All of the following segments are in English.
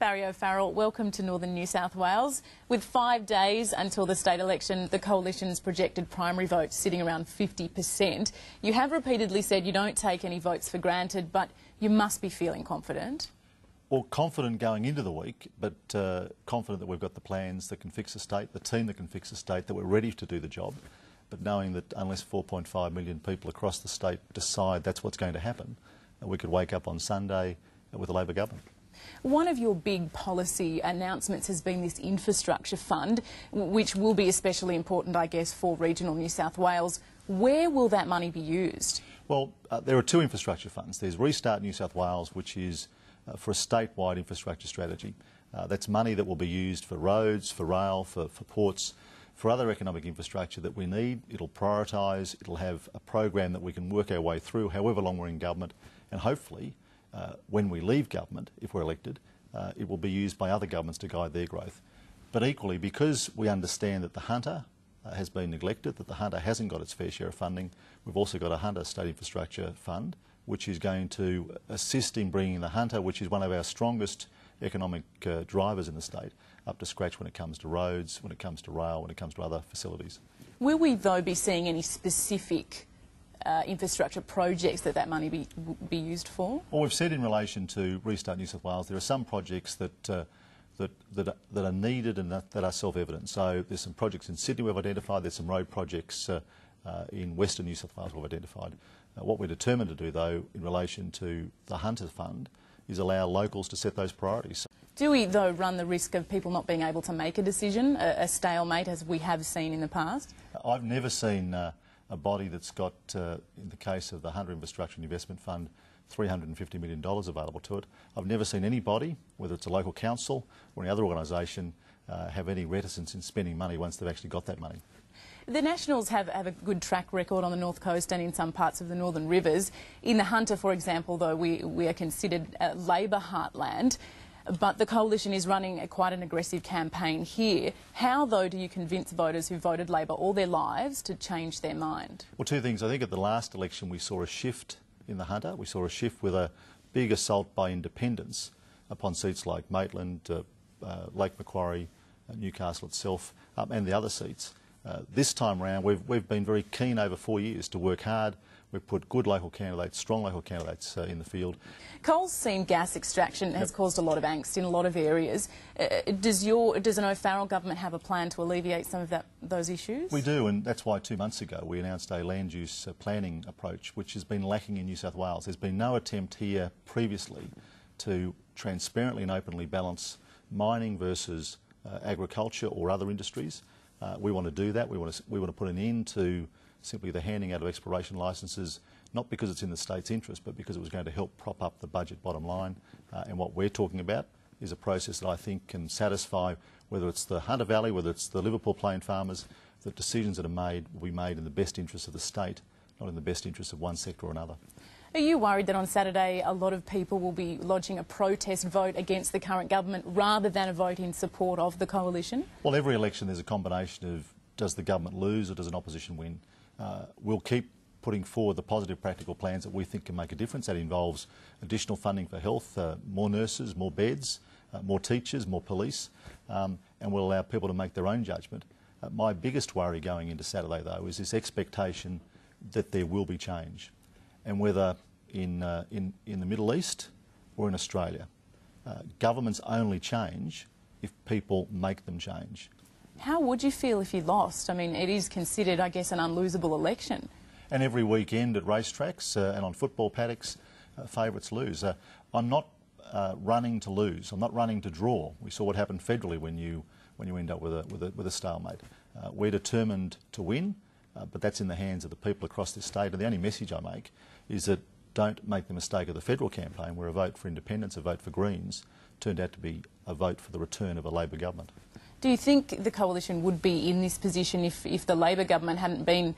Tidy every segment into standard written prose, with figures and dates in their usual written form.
Barry O'Farrell, welcome to Northern New South Wales. With 5 days until the state election, the Coalition's projected primary vote sitting around 50%. You have repeatedly said you don't take any votes for granted, but you must be feeling confident. Well, confident going into the week, but confident that we've got the plans that can fix the state, the team that can fix the state, that we're ready to do the job. But knowing that unless 4.5 million people across the state decide that's what's going to happen, we could wake up on Sunday with a Labor government. One of your big policy announcements has been this infrastructure fund, which will be especially important, I guess, for regional New South Wales. Where will that money be used? Well, there are two infrastructure funds. There's Restart New South Wales, which is for a statewide infrastructure strategy. That's money that will be used for roads, for rail, for ports, for other economic infrastructure that we need. It'll prioritise, it'll have a program that we can work our way through however long we're in government, and hopefully when we leave government, if we're elected, it will be used by other governments to guide their growth. But equally, because we understand that the Hunter has been neglected, that the Hunter hasn't got its fair share of funding, we've also got a Hunter State Infrastructure Fund, which is going to assist in bringing the Hunter, which is one of our strongest economic drivers in the state, up to scratch when it comes to roads, when it comes to rail, when it comes to other facilities. Will we, though, be seeing any specific infrastructure projects that money be used for? Well, we've said in relation to Restart New South Wales, there are some projects that are needed and that are self-evident. So there's some projects in Sydney we've identified, there's some road projects in Western New South Wales we've identified. What we're determined to do, though, in relation to the Hunter Fund, is allow locals to set those priorities. Do we, though, run the risk of people not being able to make a decision, a stalemate, as we have seen in the past? I've never seen a body that's got, in the case of the Hunter Infrastructure and Investment Fund, $350 million available to it. I've never seen anybody, whether it's a local council or any other organisation, have any reticence in spending money once they've actually got that money. The Nationals have a good track record on the North Coast and in some parts of the Northern Rivers. In the Hunter, for example, though, we are considered a Labor heartland, but the Coalition is running quite an aggressive campaign here. How, though, do you convince voters who voted Labor all their lives to change their mind? Well, two things. I think at the last election we saw a shift in the Hunter. We saw a shift with a big assault by independents upon seats like Maitland, Lake Macquarie, Newcastle itself, and the other seats. This time round, we've been very keen over 4 years to work hard. We've put good local candidates, strong local candidates in the field. Coal seam gas extraction has caused a lot of angst in a lot of areas. Does an O'Farrell government have a plan to alleviate some of those issues? We do, and that's why 2 months ago we announced a land use planning approach, which has been lacking in New South Wales. There's been no attempt here previously to transparently and openly balance mining versus agriculture or other industries. We want to do that. We want to put an end to simply the handing out of exploration licences, not because it's in the state's interest, but because it was going to help prop up the budget bottom line. And what we're talking about is a process that I think can satisfy, whether it's the Hunter Valley, whether it's the Liverpool Plain farmers, that decisions that are made will be made in the best interest of the state, not in the best interest of one sector or another. Are you worried that on Saturday a lot of people will be lodging a protest vote against the current government rather than a vote in support of the Coalition? Well, every election there's a combination of does the government lose or does an opposition win. We'll keep putting forward the positive practical plans that we think can make a difference. That involves additional funding for health, more nurses, more beds, more teachers, more police, and we'll allow people to make their own judgment. My biggest worry going into Saturday, though, is this expectation that there will be change. And whether in the Middle East or in Australia, governments only change if people make them change. How would you feel if you lost? I mean, it is considered, I guess, an unlosable election. And every weekend at racetracks and on football paddocks, favourites lose. I'm not running to lose. I'm not running to draw. We saw what happened federally when you end up with a stalemate. We're determined to win. But that's in the hands of the people across this state. And the only message I make is that don't make the mistake of the federal campaign where a vote for independence, a vote for Greens, turned out to be a vote for the return of a Labor government. Do you think the Coalition would be in this position if the Labor government hadn't been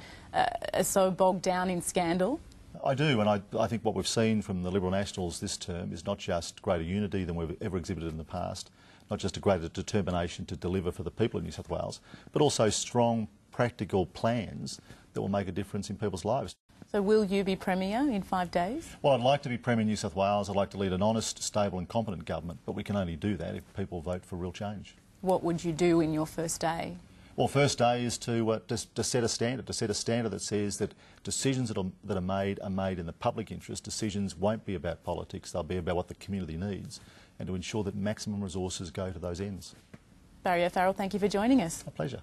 so bogged down in scandal? I do, and I think what we've seen from the Liberal Nationals this term is not just greater unity than we've ever exhibited in the past, not just a greater determination to deliver for the people of New South Wales, but also strong practical plans that will make a difference in people's lives. So will you be Premier in 5 days? Well, I'd like to be Premier in New South Wales. I'd like to lead an honest, stable and competent government, but we can only do that if people vote for real change. What would you do in your first day? Well, first day is to set a standard, that says that decisions that are made in the public interest. Decisions won't be about politics, they'll be about what the community needs, and to ensure that maximum resources go to those ends. Barry O'Farrell, thank you for joining us. A pleasure.